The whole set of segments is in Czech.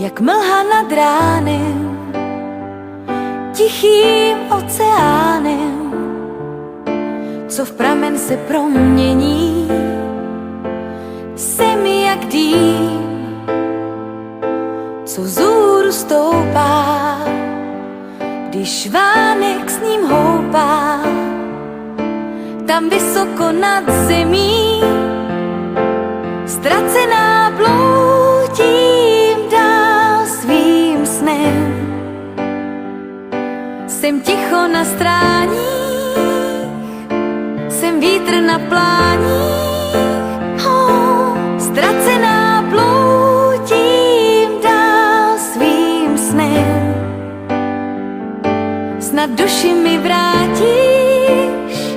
jak mlha nad ránem, tichým oceánem, co v pramen se promění. Jsem jak dým, co vzhůru stoupá, když vánek s ním houpá. Tam vysoko nad zemí, ztracená bloudím dál svým snem. Jsem ticho na stráních, jsem vítr na pláních, ztracená bloudím dál svým snem. Snad duši mi vrátíš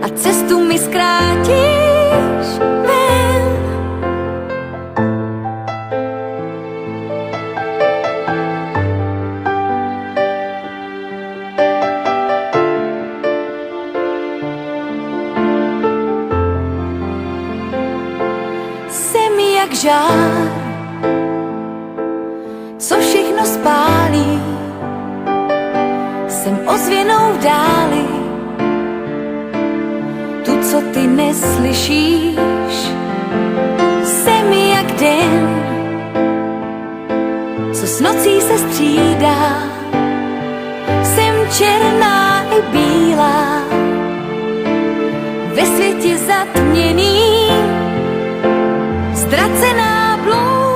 a cestu mi zkrátíš ven. Jsem jak žár, co všechno spálí. Jsem ozvěnou v dáli, tu, co ty neslyšíš. Jsem jak den, co s nocí se střídá. Jsem černá i bílá, ve světě zatměný, ztracená bloud.